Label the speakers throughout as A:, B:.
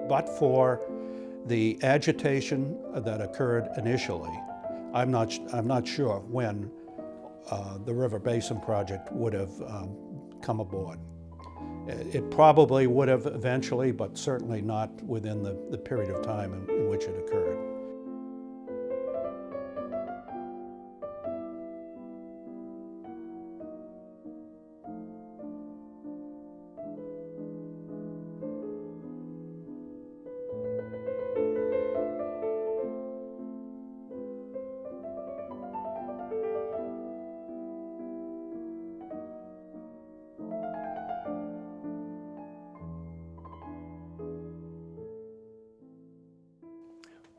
A: But for the agitation that occurred initially, I'm not sure when the River Basin Project would have come aboard. It probably would have eventually, but certainly not within the period of time in which it occurred.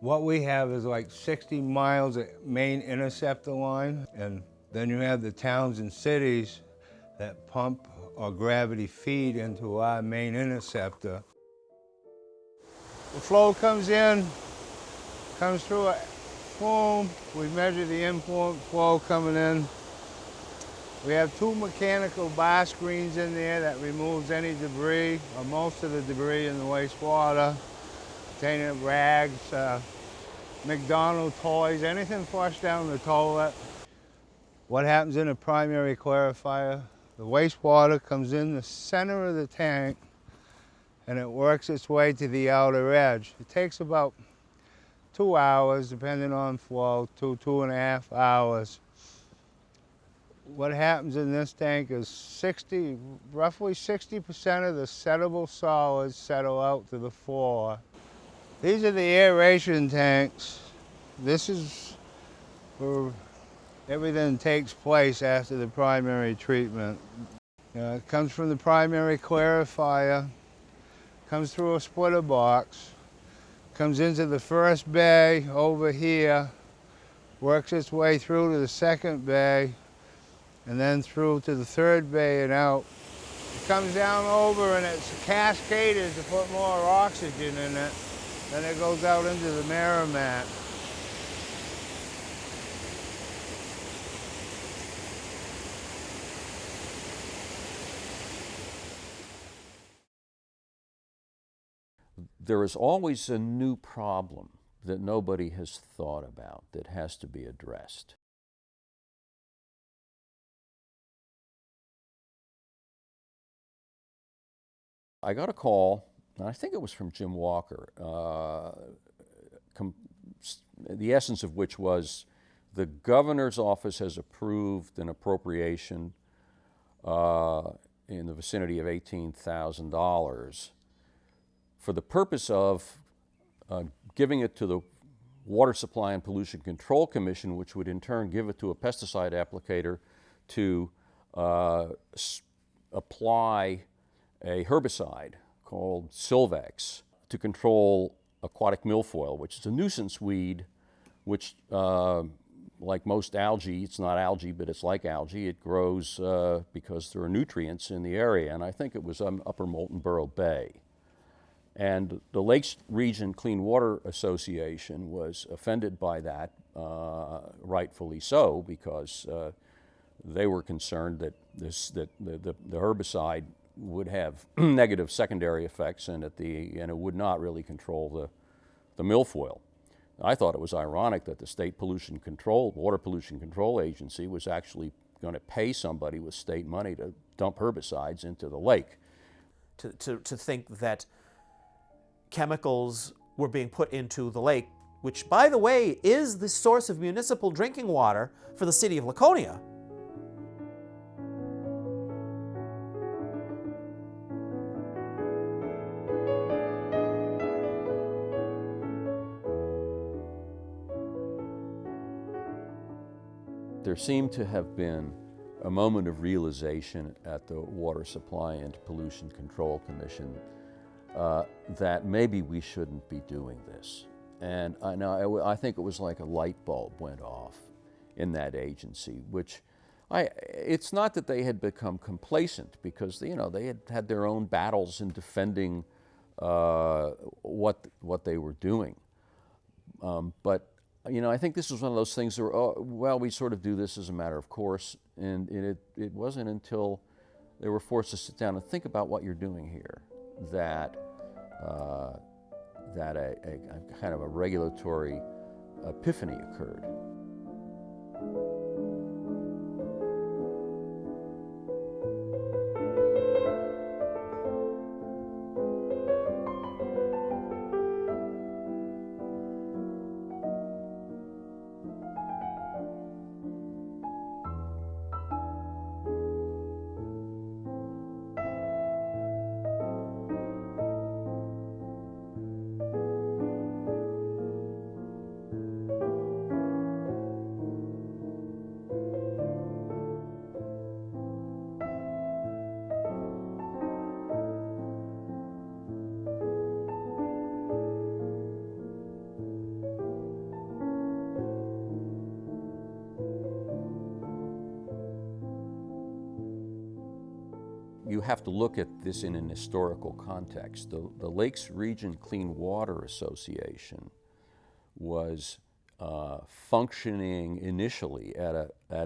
B: What we have is like 60 miles of main interceptor line, and then you have the towns and cities that pump or gravity feed into our main interceptor. The flow comes in, comes through a flume. We measure the influent flow coming in. We have 2 mechanical bar screens in there that removes any debris, or most of the debris in the wastewater, containing rags, McDonald's toys, anything flushed down the toilet. What happens in a primary clarifier? The wastewater comes in the center of the tank and it works its way to the outer edge. It takes about 2 hours, depending on flow, 2.5 hours. What happens in this tank is roughly 60% of the settable solids settle out to the floor. These are the aeration tanks. This is where everything takes place after the primary treatment. It comes from the primary clarifier, comes through a splitter box, comes into the first bay over here, works its way through to the second bay, and then through to the third bay and out. It comes down over and it's cascaded to put more oxygen in it. Then it goes out into the Merrimack.
C: There is always a new problem that nobody has thought about that has to be addressed. I got a call, and I think it was from Jim Walker, the essence of which was the governor's office has approved an appropriation in the vicinity of $18,000 for the purpose of giving it to the Water Supply and Pollution Control Commission, which would in turn give it to a pesticide applicator to apply a herbicide called Silvex to control aquatic milfoil, which is a nuisance weed, which, like most algae, it's not algae, but it's like algae. It grows because there are nutrients in the area, and I think it was Upper Moultonborough Bay. And the Lakes Region Clean Water Association was offended by that, rightfully so, because they were concerned that the herbicide would have negative secondary effects and it would not really control the milfoil. I thought it was ironic that the State Water Pollution Control Agency was actually going to pay somebody with state money to dump herbicides into the lake.
D: To think that chemicals were being put into the lake, which, by the way, is the source of municipal drinking water for the city of Laconia.
C: There seemed to have been a moment of realization at the Water Supply and Pollution Control Commission that maybe we shouldn't be doing this. And I think it was like a light bulb went off in that agency, which it's not that they had become complacent, because they had had their own battles in defending what they were doing. But you know, I think this was one of those things where, oh, well, we sort of do this as a matter of course, and it wasn't until they were forced to sit down and think about what you're doing here that that a kind of a regulatory epiphany occurred. You have to look at this in an historical context. The Lakes Region Clean Water Association was functioning initially at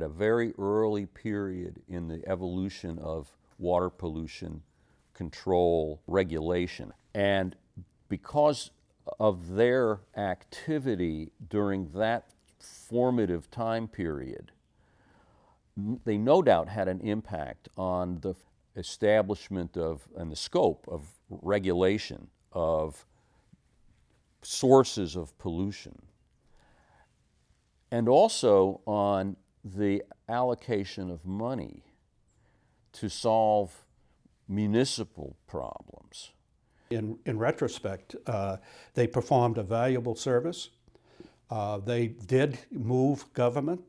C: a very early period in the evolution of water pollution control regulation. And because of their activity during that formative time period, they no doubt had an impact on the establishment of and the scope of regulation of sources of pollution, and also on the allocation of money to solve municipal problems.
A: In retrospect, they performed a valuable service. They did move government.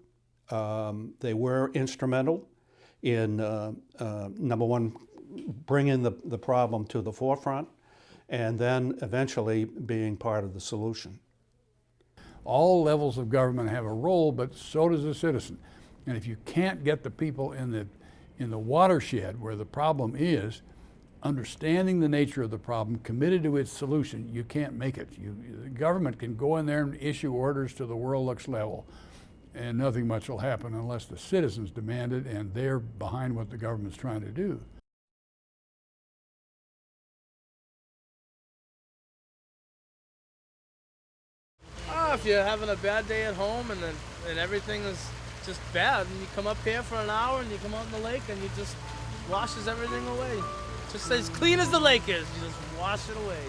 A: They were instrumental in, number one, bringing the problem to the forefront, and then eventually being part of the solution.
E: All levels of government have a role, but so does the citizen. And if you can't get the people in the watershed where the problem is, understanding the nature of the problem, committed to its solution, you can't make it. The government can go in there and issue orders to the world looks level, and nothing much will happen unless the citizens demand it and they're behind what the government's trying to do.
F: If you're having a bad day at home and everything is just bad, and you come up here for an hour and you come out in the lake and you just washes everything away. Just as clean as the lake is, you just wash it away.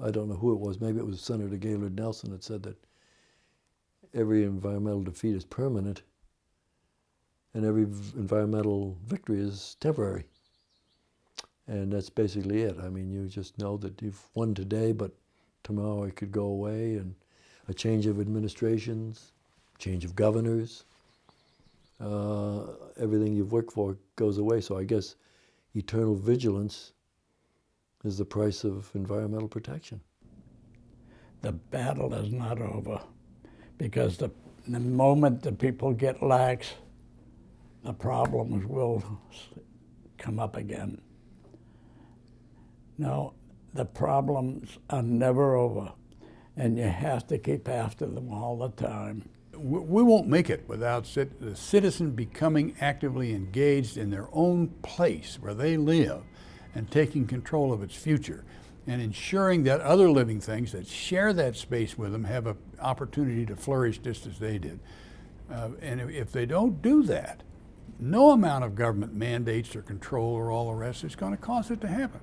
G: I don't know who it was, maybe it was Senator Gaylord Nelson that said that every environmental defeat is permanent and every environmental victory is temporary. And that's basically it. I mean, you just know that you've won today, but tomorrow it could go away, and a change of administrations, change of governors, everything you've worked for goes away. So I guess eternal vigilance is the price of environmental protection.
H: The battle is not over, because the moment the people get lax, the problems will come up again. No, the problems are never over, and you have to keep after them all the time.
E: We won't make it without the citizen becoming actively engaged in their own place where they live and taking control of its future, and ensuring that other living things that share that space with them have an opportunity to flourish just as they did. And if they don't do that, no amount of government mandates or control or all the rest is going to cause it to happen.